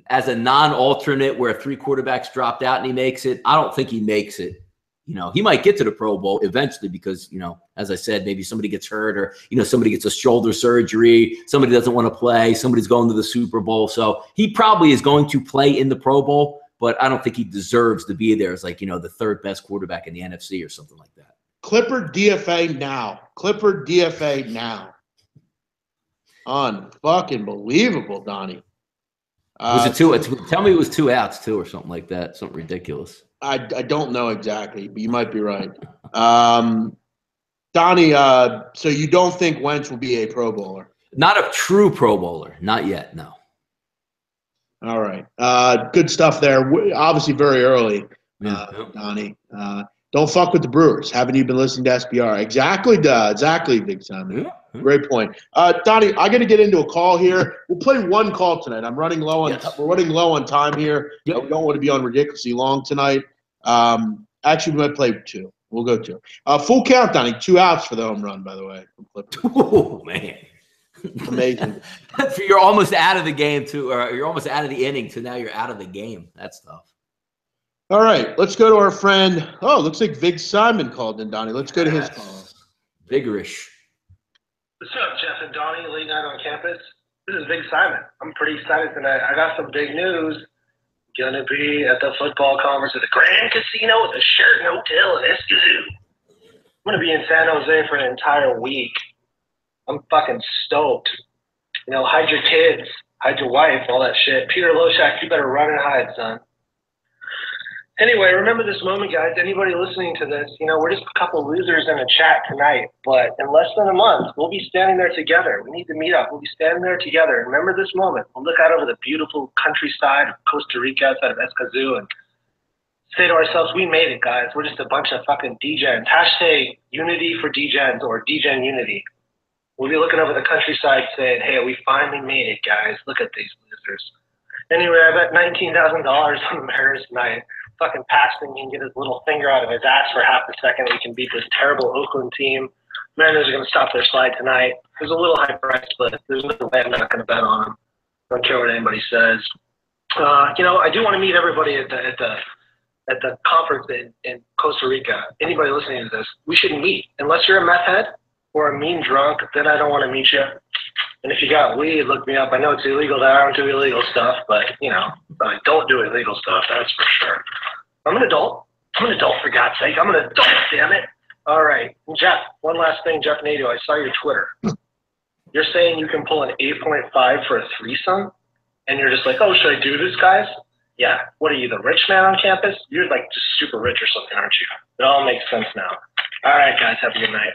as a non-alternate where 3 quarterbacks dropped out and he makes it? I don't think he makes it. He might get to the Pro Bowl eventually because, as I said, maybe somebody gets hurt or, somebody gets a shoulder surgery. Somebody doesn't want to play. Somebody's going to the Super Bowl. So he probably is going to play in the Pro Bowl. But I don't think he deserves to be there as the 3rd best quarterback in the NFC or something like that. Clippard DFA now. Clippard DFA now. Unfucking believable, Donnie. Was it 2? Tell me it was 2 outs too, or something like that. Something ridiculous. I don't know exactly, but you might be right. Donnie, so you don't think Wentz will be a Pro Bowler? Not a true Pro Bowler. Not yet, no. All right. Good stuff there. Obviously very early, Donnie. Don't fuck with the Brewers. Haven't you been listening to SBR? Exactly, Big Simon. Yeah. Great point. Donnie, I got to get into a call here. We'll play one call tonight. I'm running low on we're running low on time here. Yep. We don't want to be on ridiculously long tonight. Actually, we might play 2. We'll go 2. Full count, Donnie. 2 outs for the home run, by the way. Oh, man. Amazing. You're almost out of the game too, or you're almost out of the inning to now you're out of the game. That's tough. All right, let's go to our friend. Oh, looks like Big Simon called in, Donnie. Let's go to his call. Vigorish. What's up, Jeff and Donnie? Late night on campus. This is Big Simon. I'm pretty excited tonight. I got some big news. Gonna be at the football conference at the Grand Casino at the Sheraton Hotel in Escazú. I'm gonna be in San Jose for an entire week. I'm fucking stoked. Hide your kids, hide your wife, all that shit. Peter Loshak, you better run and hide, son. Anyway, remember this moment, guys. Anybody listening to this, we're just a couple losers in a chat tonight, but in less than a month, we'll be standing there together. We need to meet up. We'll be standing there together. Remember this moment. We'll look out over the beautiful countryside of Costa Rica outside of Escazú and say to ourselves, we made it, guys. We're just a bunch of fucking degens. Hashtag unity for degens or degen unity. We'll be looking over the countryside saying, hey, we finally made it, guys. Look at these losers. Anyway, I bet $19,000 on the Mariners tonight. Fucking Paxton can get his little finger out of his ass for half a second. We can beat this terrible Oakland team. Mariners are going to stop their slide tonight. There's a little high price, but there's no way I'm not going to bet on them. Don't care what anybody says. I do want to meet everybody at the conference in Costa Rica. Anybody listening to this, we should meet. Unless you're a meth head or a mean drunk, then I don't want to meet you. And if you got weed, look me up. I know it's illegal that I don't do illegal stuff, but, I don't do illegal stuff, that's for sure. I'm an adult. For God's sake. I'm an adult, damn it. All right. Jeff, one last thing, Jeff Nadu. I saw your Twitter. You're saying you can pull an 8.5 for a threesome? And you're just like, oh, should I do this, guys? Yeah. What are you, the rich man on campus? You're like just super rich or something, aren't you? It all makes sense now. All right, guys. Have a good night.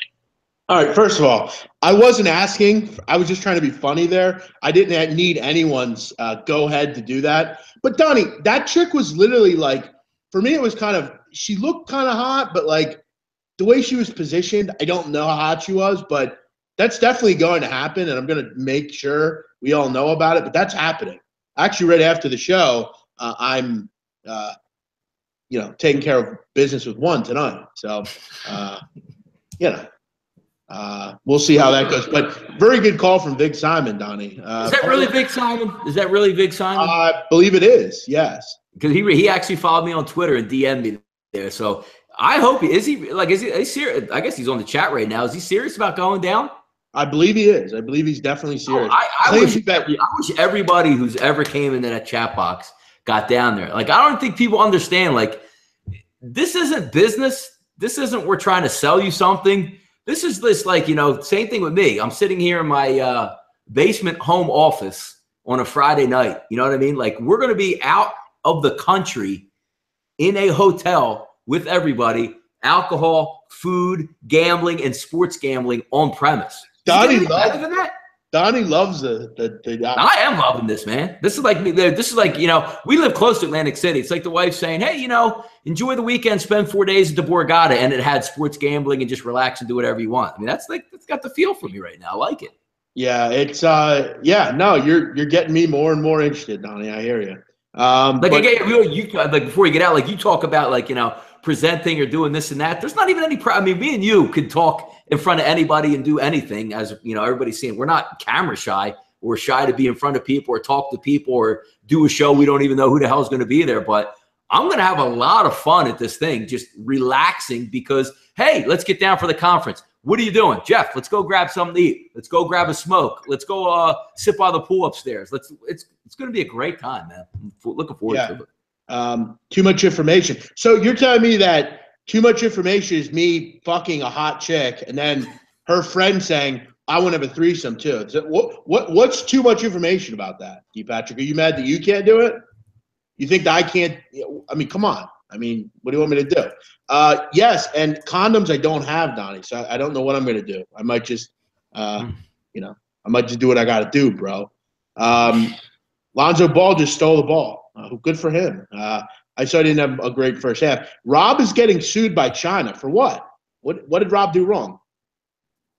All right, first of all, I wasn't asking. I was just trying to be funny there. I didn't need anyone's go-ahead to do that. But, Donnie, that chick was literally like, for me, it was kind of – she looked kind of hot, but, like, the way she was positioned, I don't know how hot she was, but that's definitely going to happen, and I'm going to make sure we all know about it. But that's happening. Actually, right after the show, I'm taking care of business with one tonight. So, we'll see how that goes. But very good call from Big Simon, Donnie. Is that really Big Simon? Is that really Big Simon? I believe it is. Yes, because he actually followed me on Twitter and DM'd me there. So I hope is he serious? I guess he's on the chat right now. Is he serious about going down? I believe he is. I believe he's definitely serious. I wish everybody who's ever came into that chat box got down there. Like, I don't think people understand. Like, this isn't business. This isn't we're trying to sell you something. This is this, like, you know, same thing with me. I'm sitting here in my basement home office on a Friday night. You know what I mean? Like, we're going to be out of the country in a hotel with everybody, alcohol, food, gambling, and sports gambling on premise. Donnie loves the I am loving this, man. This is like, you know, we live close to Atlantic City. It's like the wife saying, hey, you know, enjoy the weekend, spend 4 days at the Borgata, and it had sports gambling and just relax and do whatever you want. I mean, that's got the feel for me right now. I like it. Yeah, it's no, you're getting me more and more interested, Donnie. I hear you. Like before you get out, like you talk about, like, you know, presenting or doing this and that. There's not even any I mean, me and you could talk in front of anybody and do anything, as you know, everybody's seeing. We're not camera shy. We're shy to be in front of people or talk to people or do a show. We don't even know who the hell is going to be there. But I'm going to have a lot of fun at this thing, just relaxing because, hey, let's get down for the conference. What are you doing? Jeff, let's go grab something to eat. Let's go grab a smoke. Let's go sit by the pool upstairs. It's going to be a great time, man. I'm looking forward to it. Too much information. So you're telling me that too much information is me fucking a hot chick and then her friend saying, I want to have a threesome too. So what's too much information about that, D. Patrick? Are you mad that you can't do it? You think that I can't? I mean, come on. I mean, what do you want me to do? Yes, and condoms I don't have, Donnie, so I don't know what I'm going to do. I might just, you know, I might just do what I got to do, bro. Lonzo Ball just stole the ball. Good for him. I saw he didn't have a great first half. Rob is getting sued by China for what? What did Rob do wrong?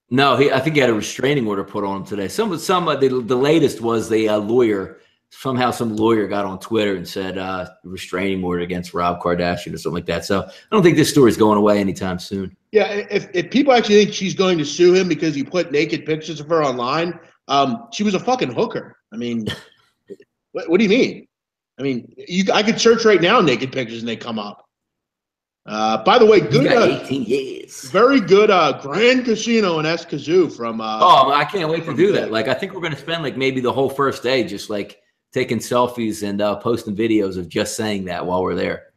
No, I think he had a restraining order put on him today. The latest was the lawyer. Somehow some lawyer got on Twitter and said restraining order against Rob Kardashian or something like that. So I don't think this story is going away anytime soon. Yeah, if people actually think she's going to sue him because he put naked pictures of her online, she was a fucking hooker. I mean, what do you mean? I mean, I could search right now naked pictures and they come up. By the way, good. 18 years. Very good Grand Casino in Escazú from. I can't wait to do that. Like, I think we're going to spend like maybe the whole first day just like taking selfies and posting videos of just saying that while we're there.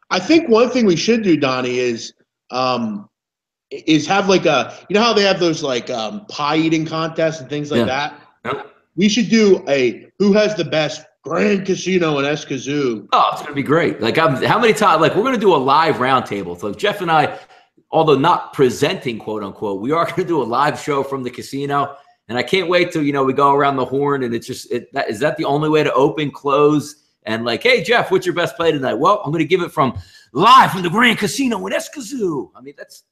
I think one thing we should do, Donnie, is have like you know how they have those like pie eating contests and things like that. Yep. We should do who has the best Grand Casino in Escazú. Oh, it's going to be great. Like, how many times? Like, we're going to do a live roundtable. So Jeff and I, although not presenting, quote unquote, we are going to do a live show from the casino. And I can't wait till, you know, we go around the horn and it's just, is that the only way to open, close, and like, hey, Jeff, what's your best play tonight? Well, I'm going to give it from live from the Grand Casino in Escazú. I mean, that's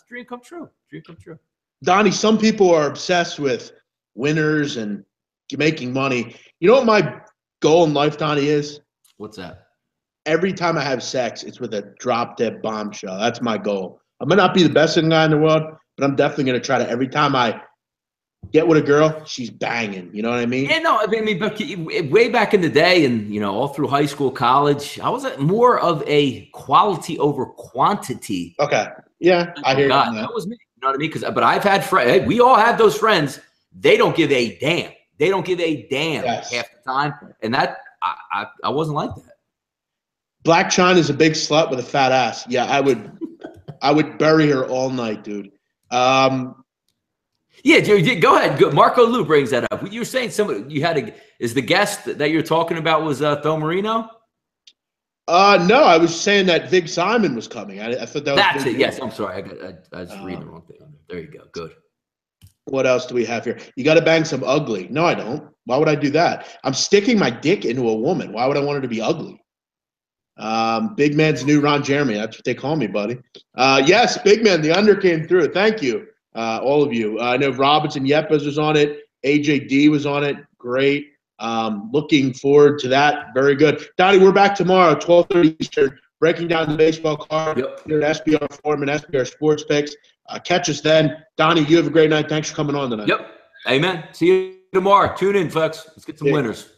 dream come true. Dream come true. Donnie, some people are obsessed with winners and making money. You know what my goal in life, Donnie, is? What's that? Every time I have sex, it's with a drop-dead bombshell. That's my goal. I might not be the best looking guy in the world, but I'm definitely going to try to, every time I get with a girl, she's banging. You know what I mean? Yeah, no, I mean, but way back in the day and, you know, all through high school, college, I was more of a quality over quantity. Okay. Yeah, I hear that. That was me. You know what I mean? But I've had friends. We all have those friends. They don't give a damn. They don't give a damn half the time. And that, I wasn't like that. Black China's a big slut with a fat ass. Yeah, I would bury her all night, dude. Yeah, dude, go ahead. Marco Lou brings that up. You were saying is the guest that you're talking about was Tho Marino? No, I was saying that Big Simon was coming. I thought that was That's it. Yes, I'm sorry. I was reading the wrong thing. There you go. Good. What else do we have here? You got to bang some ugly. No, I don't. Why would I do that? I'm sticking my dick into a woman. Why would I want her to be ugly? Big Man's new Ron Jeremy. That's what they call me, buddy. Yes, Big Man. The under came through. Thank you, all of you. I know Robinson Yepes was on it. AJD was on it. Great. Looking forward to that. Very good. Donnie, we're back tomorrow, 12:30 Eastern, breaking down the baseball card here at SBR Forum and SBR Sports Picks. Catch us then. Donnie, you have a great night. Thanks for coming on tonight. Yep. Amen. See you tomorrow. Tune in, folks. Let's get some winners.